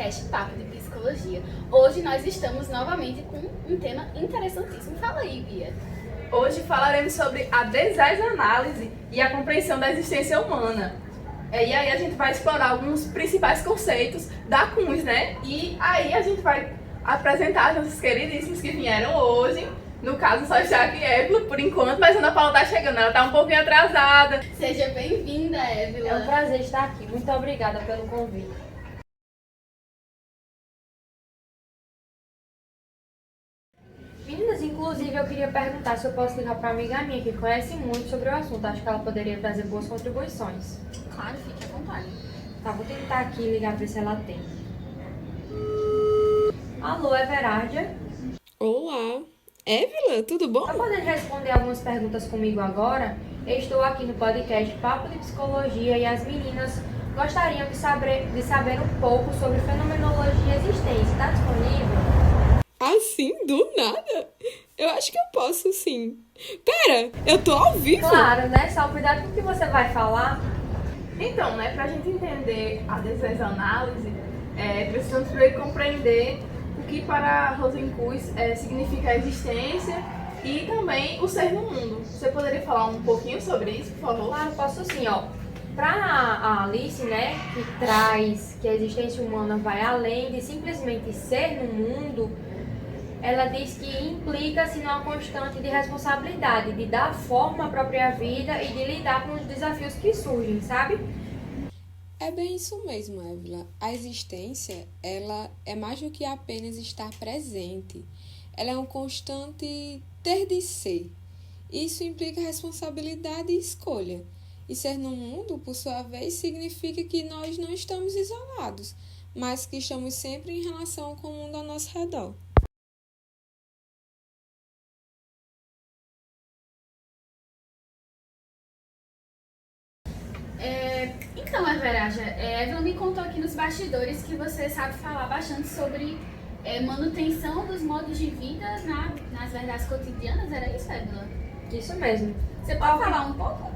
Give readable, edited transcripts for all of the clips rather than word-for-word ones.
podcast Papo de Psicologia. Hoje nós estamos novamente com um tema interessantíssimo. Fala aí, Bia. Hoje falaremos sobre a desanálise e a compreensão da existência humana. E aí a gente vai explorar alguns principais conceitos da CUNS, né? E aí a gente vai apresentar os nossos queridíssimos que vieram hoje. No caso, só está aqui Évila, por enquanto, mas a Ana Paula tá chegando, ela tá um pouquinho atrasada. Seja bem-vinda, Évila. É um prazer estar aqui. Muito obrigada pelo convite. Meninas, inclusive eu queria perguntar se eu posso ligar para uma amiga minha que conhece muito sobre o assunto. Acho que ela poderia trazer boas contribuições. Claro, fique à vontade. Tá, vou tentar aqui ligar para ver se ela tem. Alô, Everardia? Olá, Évila, tudo bom? Tá podendo responder algumas perguntas comigo agora? Eu estou aqui no podcast Papo de Psicologia e as meninas gostariam de saber um pouco sobre fenomenologia e existência. Tá disponível? Assim, do nada? Eu acho que eu posso, sim. Pera, eu tô ao vivo? Claro, né? Só cuidado com o que você vai falar. Então, né, pra gente entender a desanálise, precisamos primeiro compreender o que para Rosenkreuz significa a existência e também o ser no mundo. Você poderia falar um pouquinho sobre isso, por favor? Claro, posso sim, ó. Para a Alice, né, que traz que a existência humana vai além de simplesmente ser no mundo, ela diz que implica-se numa constante de responsabilidade, de dar forma à própria vida e de lidar com os desafios que surgem, sabe? É bem isso mesmo, Évila. A existência, ela é mais do que apenas estar presente. Ela é um constante ter de ser. Isso implica responsabilidade e escolha. E ser no mundo, por sua vez, significa que nós não estamos isolados, mas que estamos sempre em relação com o mundo ao nosso redor. Então, Everardia, Évila me contou aqui nos bastidores que você sabe falar bastante sobre manutenção dos modos de vida nas verdades cotidianas. Era isso, Évila? Isso mesmo. Você pode falar um pouco?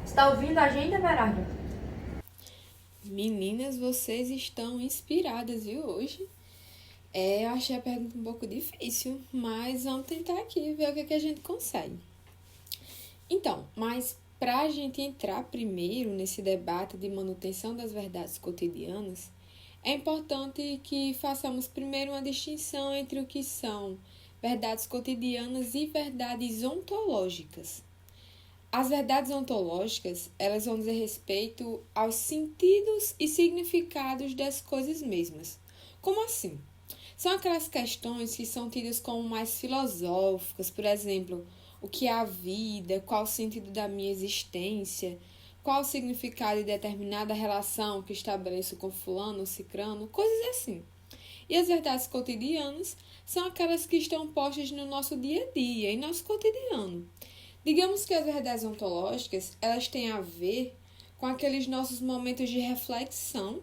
Está ouvindo a gente, Everardia? Meninas, vocês estão inspiradas, viu, hoje? Eu achei a pergunta um pouco difícil, mas vamos tentar aqui ver o que a gente consegue. Então, mas para a gente entrar primeiro nesse debate de manutenção das verdades cotidianas, é importante que façamos primeiro uma distinção entre o que são verdades cotidianas e verdades ontológicas. As verdades ontológicas, elas vão dizer respeito aos sentidos e significados das coisas mesmas. Como assim? São aquelas questões que são tidas como mais filosóficas, por exemplo, o que é a vida, qual o sentido da minha existência, qual o significado de determinada relação que estabeleço com fulano ou cicrano, coisas assim. E as verdades cotidianas são aquelas que estão postas no nosso dia a dia, em nosso cotidiano. Digamos que as verdades ontológicas, elas têm a ver com aqueles nossos momentos de reflexão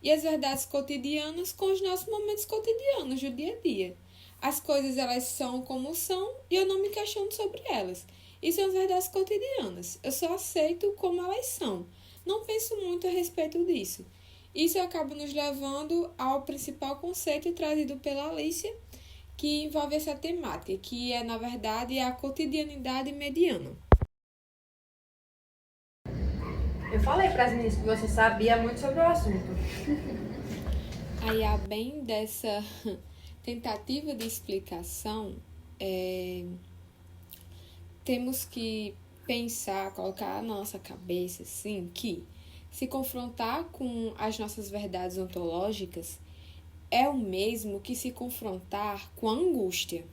e as verdades cotidianas com os nossos momentos cotidianos do dia a dia. As coisas, elas são como são e eu não me questiono sobre elas. Isso são as verdades cotidianas. Eu só aceito como elas são. Não penso muito a respeito disso. Isso acaba nos levando ao principal conceito trazido pela Alicia, que envolve essa temática, que é, na verdade, a cotidianidade mediana. Eu falei para as meninas que você sabia muito sobre o assunto. Aí, a bem dessa tentativa de explicação, temos que pensar, colocar na nossa cabeça, assim, que se confrontar com as nossas verdades ontológicas é o mesmo que se confrontar com a angústia.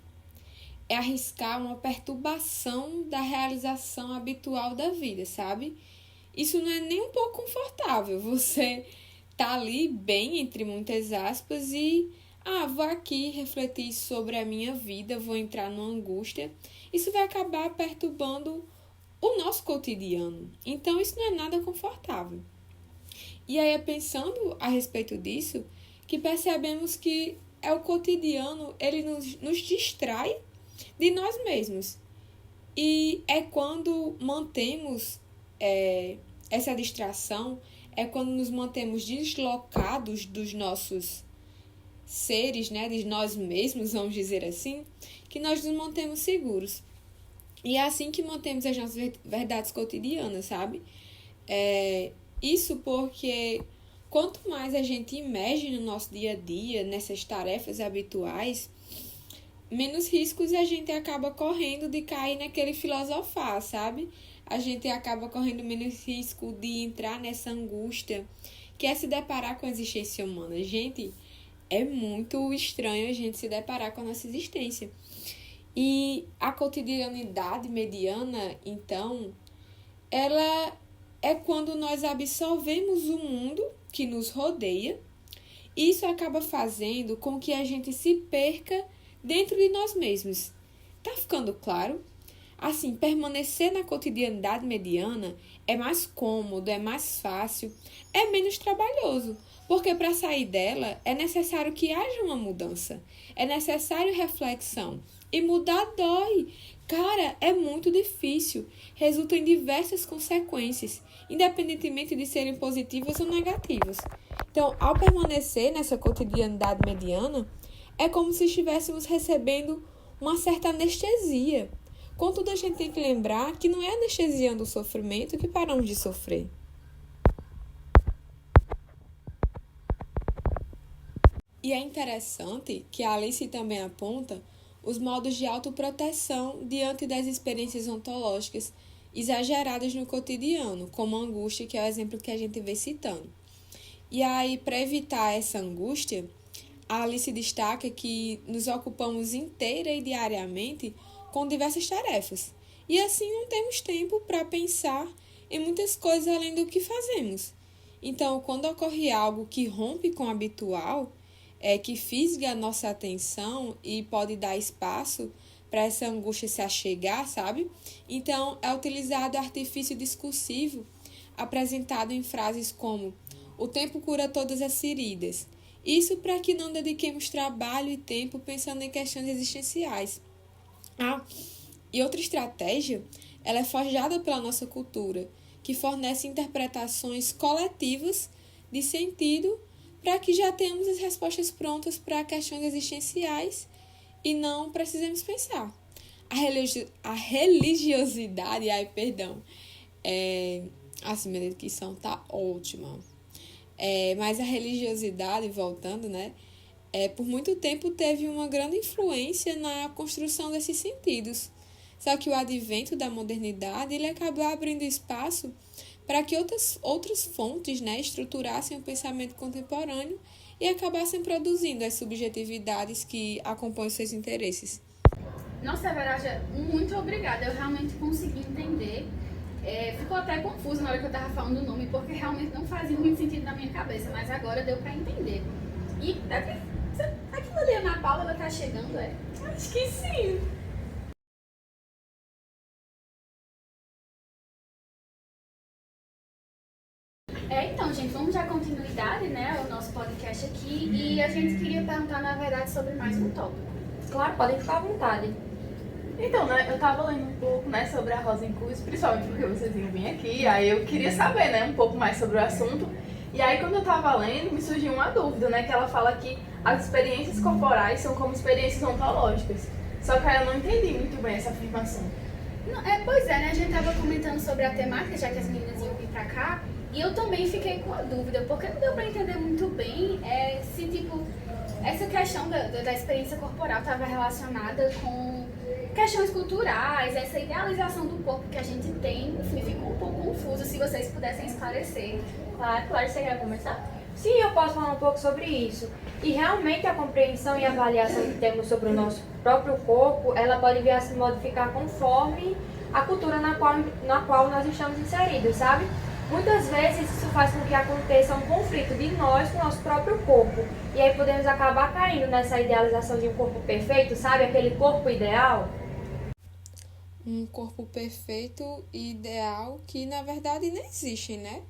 É arriscar uma perturbação da realização habitual da vida, sabe? Isso não é nem um pouco confortável. Você tá ali bem, entre muitas aspas, e vou aqui refletir sobre a minha vida, vou entrar numa angústia. Isso vai acabar perturbando o nosso cotidiano. Então, isso não é nada confortável. E aí, pensando a respeito disso, que percebemos que o cotidiano, ele nos distrai de nós mesmos. E é quando mantemos essa distração, é quando nos mantemos deslocados dos nossos seres, né, de nós mesmos, vamos dizer assim, que nós nos mantemos seguros. E é assim que mantemos as nossas verdades cotidianas, sabe? Isso porque quanto mais a gente imerge no nosso dia a dia, nessas tarefas habituais, menos riscos a gente acaba correndo de cair naquele filosofar, sabe? A gente acaba correndo menos risco de entrar nessa angústia, que é se deparar com a existência humana. Gente, é muito estranho a gente se deparar com a nossa existência. E a cotidianidade mediana, então, ela é quando nós absorvemos o mundo que nos rodeia. Isso acaba fazendo com que a gente se perca dentro de nós mesmos. Tá ficando claro? Assim, permanecer na cotidianidade mediana é mais cômodo, é mais fácil, é menos trabalhoso, porque para sair dela é necessário que haja uma mudança, é necessário reflexão. E mudar dói. Cara, é muito difícil. Resulta em diversas consequências, independentemente de serem positivas ou negativas. Então, ao permanecer nessa cotidianidade mediana, é como se estivéssemos recebendo uma certa anestesia. Contudo, a gente tem que lembrar que não é anestesiando o sofrimento que paramos de sofrer. E é interessante que a Alice também aponta os modos de autoproteção diante das experiências ontológicas exageradas no cotidiano, como a angústia, que é o exemplo que a gente vem citando. E aí, para evitar essa angústia, a Alice destaca que nos ocupamos inteira e diariamente com diversas tarefas. E assim não temos tempo para pensar em muitas coisas além do que fazemos. Então, quando ocorre algo que rompe com o habitual, que fisga a nossa atenção e pode dar espaço para essa angústia se achegar, sabe? Então, é utilizado o artifício discursivo apresentado em frases como "o tempo cura todas as feridas". Isso para que não dediquemos trabalho e tempo pensando em questões existenciais. E outra estratégia, ela é forjada pela nossa cultura, que fornece interpretações coletivas de sentido para que já tenhamos as respostas prontas para questões existenciais e não precisemos pensar. A religiosidade, assim, minha dedicação tá ótima. Mas a religiosidade, voltando, né, por muito tempo teve uma grande influência na construção desses sentidos. Só que o advento da modernidade, ele acabou abrindo espaço para que outras fontes, né, estruturassem o pensamento contemporâneo e acabassem produzindo as subjetividades que acompanham seus interesses. Nossa, Veraja, muito obrigada. Eu realmente consegui entender. Ficou até confuso na hora que eu estava falando o nome, porque realmente não fazia muito sentido na minha cabeça, mas agora deu para entender. E aquilo ali, a Ana Paula, ela tá chegando, é? Acho que sim. Então, gente, vamos dar continuidade, né, ao nosso podcast aqui. E a gente queria perguntar, na verdade, sobre mais um tópico. Claro, podem ficar à vontade. Então, né, eu tava lendo um pouco, né, sobre a Rosa Inclus, principalmente porque vocês iam vir aqui, aí eu queria saber, né, um pouco mais sobre o assunto. E aí, quando eu tava lendo, me surgiu uma dúvida, né, que ela fala que as experiências corporais são como experiências ontológicas. Só que aí eu não entendi muito bem essa afirmação. Pois é, né, a gente tava comentando sobre a temática, já que as meninas iam vir pra cá, e eu também fiquei com a dúvida, porque não deu pra entender muito bem se, tipo, essa questão da experiência corporal estava relacionada com questões culturais, essa idealização do corpo que a gente tem, enfim, ficou um pouco confuso, se vocês pudessem esclarecer. Claro, você quer começar? Sim, eu posso falar um pouco sobre isso. E realmente a compreensão e avaliação que temos sobre o nosso próprio corpo, ela pode vir a se modificar conforme a cultura na qual nós estamos inseridos, sabe? Muitas vezes isso faz com que aconteça um conflito de nós com o nosso próprio corpo. E aí podemos acabar caindo nessa idealização de um corpo perfeito, sabe? Aquele corpo ideal. Um corpo perfeito e ideal que, na verdade, não existe, né?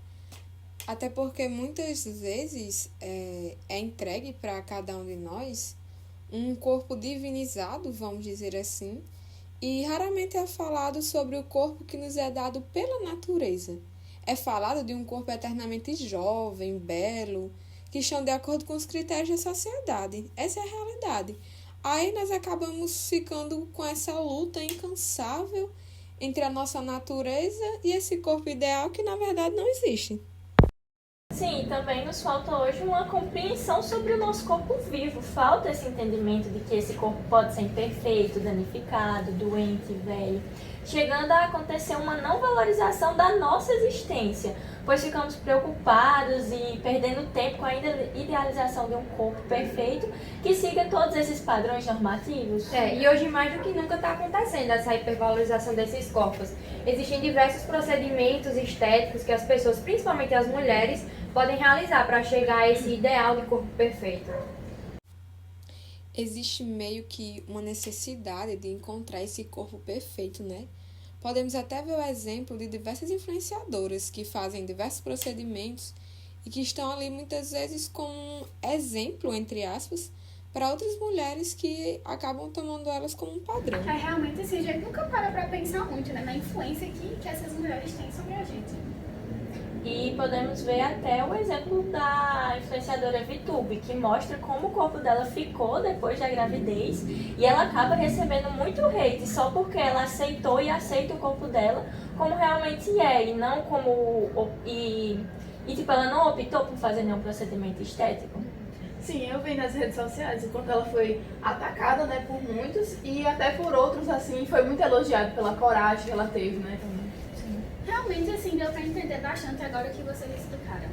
Até porque muitas vezes é entregue para cada um de nós um corpo divinizado, vamos dizer assim, e raramente é falado sobre o corpo que nos é dado pela natureza. É falado de um corpo eternamente jovem, belo, que estão de acordo com os critérios da sociedade. Essa é a realidade. Aí nós acabamos ficando com essa luta incansável entre a nossa natureza e esse corpo ideal que na verdade não existe. Sim, também nos falta hoje uma compreensão sobre o nosso corpo vivo. Falta esse entendimento de que esse corpo pode ser imperfeito, danificado, doente, velho, chegando a acontecer uma não valorização da nossa existência, pois ficamos preocupados e perdendo tempo com a idealização de um corpo perfeito que siga todos esses padrões normativos. E hoje mais do que nunca está acontecendo essa hipervalorização desses corpos. Existem diversos procedimentos estéticos que as pessoas, principalmente as mulheres, podem realizar para chegar a esse ideal de corpo perfeito. Existe meio que uma necessidade de encontrar esse corpo perfeito, né? Podemos até ver o exemplo de diversas influenciadoras que fazem diversos procedimentos e que estão ali muitas vezes como exemplo, entre aspas, para outras mulheres que acabam tomando elas como um padrão. Realmente, assim, a gente nunca para pra pensar muito, né, na influência que essas mulheres têm sobre a gente. E podemos ver até o exemplo da influenciadora VTube, que mostra como o corpo dela ficou depois da gravidez e ela acaba recebendo muito hate só porque ela aceitou e aceita o corpo dela como realmente é e não como... E tipo, ela não optou por fazer nenhum procedimento estético. Sim, eu vi nas redes sociais o quanto ela foi atacada, né, por muitos e até por outros, assim, foi muito elogiada pela coragem que ela teve, né, também. Realmente, assim, deu pra entender bastante agora que vocês explicaram.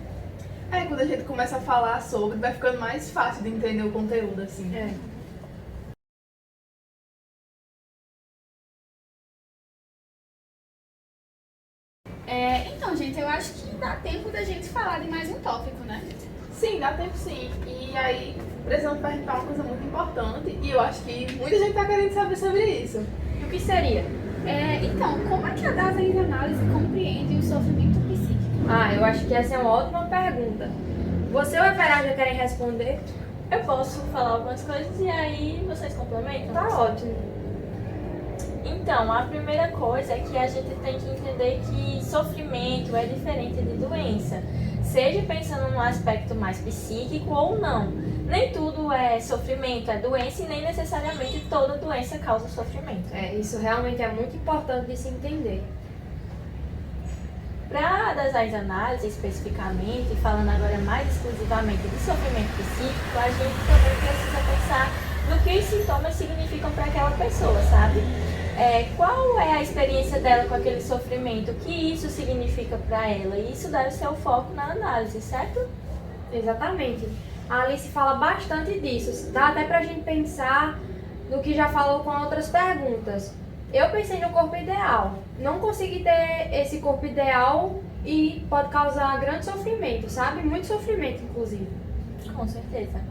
Quando a gente começa a falar sobre, vai ficando mais fácil de entender o conteúdo, assim. Então, gente, eu acho que dá tempo da gente falar de mais um tópico, né? Sim, dá tempo sim. E aí, precisamos perguntar uma coisa muito importante e eu acho que muita gente tá querendo saber sobre isso. E o que seria? Então, como é que a Dasein-Análise compreende o sofrimento psíquico? Eu acho que essa é uma ótima pergunta. Você ou a Verá já querem responder? Eu posso falar algumas coisas e aí vocês complementam? Tá ótimo. Então, a primeira coisa é que a gente tem que entender que sofrimento é diferente de doença, seja pensando num aspecto mais psíquico ou não. Nem tudo é sofrimento, é doença e nem necessariamente toda doença causa sofrimento. Isso realmente é muito importante de se entender. Para das análises especificamente, falando agora mais exclusivamente de sofrimento psíquico, a gente também precisa pensar no que os sintomas significam para aquela pessoa, sabe? Qual é a experiência dela com aquele sofrimento, o que isso significa para ela, e isso deve ser o foco na análise, certo? Exatamente. A Alice fala bastante disso, dá até pra gente pensar no que já falou com outras perguntas. Eu pensei no corpo ideal, não consegui ter esse corpo ideal e pode causar grande sofrimento, sabe? Muito sofrimento, inclusive. Com certeza.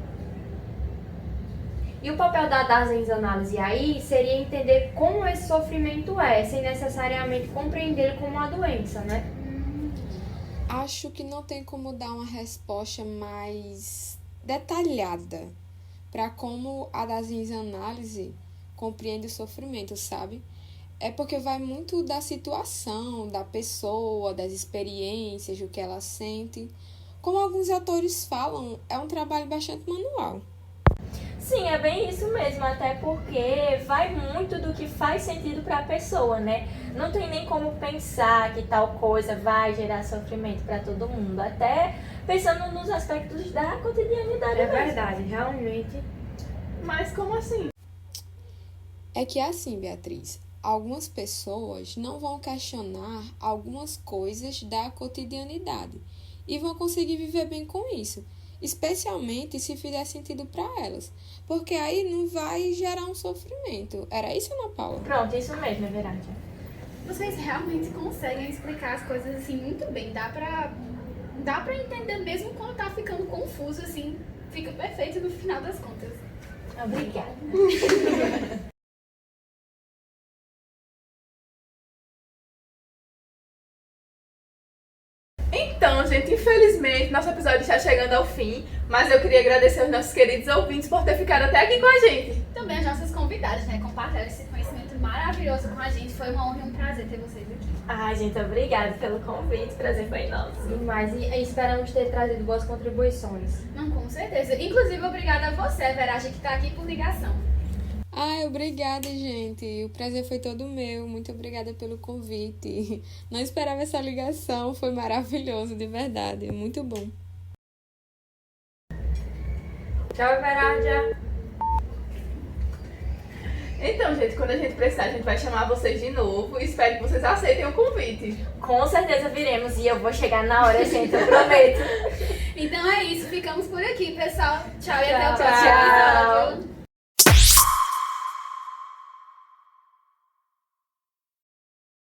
E o papel da Dasein-Análise aí seria entender como esse sofrimento é, sem necessariamente compreendê-lo como uma doença, né? Acho que não tem como dar uma resposta mais detalhada para como a Dasein-Análise compreende o sofrimento, sabe? É porque vai muito da situação, da pessoa, das experiências, do que ela sente. Como alguns autores falam, é um trabalho bastante manual. Sim, é bem isso mesmo, até porque vai muito do que faz sentido para a pessoa, né? Não tem nem como pensar que tal coisa vai gerar sofrimento para todo mundo, até pensando nos aspectos da cotidianidade mesmo. Verdade, realmente. Mas como assim? É que é assim, Beatriz, algumas pessoas não vão questionar algumas coisas da cotidianidade e vão conseguir viver bem com isso. Especialmente se fizer sentido para elas, porque aí não vai gerar um sofrimento. Era isso, Ana Paula? Pronto, isso mesmo, é verdade. Vocês realmente conseguem explicar as coisas assim muito bem. Dá pra entender mesmo quando tá ficando confuso, assim. Fica perfeito no final das contas. Obrigada. Então, gente, infelizmente, nosso episódio está chegando ao fim, mas eu queria agradecer aos nossos queridos ouvintes por ter ficado até aqui com a gente. Também as nossas convidadas convidados, né? Compartilhar esse conhecimento maravilhoso com a gente. Foi uma honra e um prazer ter vocês aqui. Ai, gente, obrigada pelo convite. O prazer foi nosso. Demais. E esperamos ter trazido boas contribuições. Não, com certeza. Inclusive, obrigada a você, Veragem, que está aqui por ligação. Ai, obrigada, gente. O prazer foi todo meu. Muito obrigada pelo convite. Não esperava essa ligação. Foi maravilhoso, de verdade. Muito bom. Tchau, Everardia. Então, gente, quando a gente precisar, a gente vai chamar vocês de novo. Espero que vocês aceitem o convite. Com certeza viremos e eu vou chegar na hora, gente, eu prometo. Então é isso. Ficamos por aqui, pessoal. Tchau e até o Tchau. próximo episódio.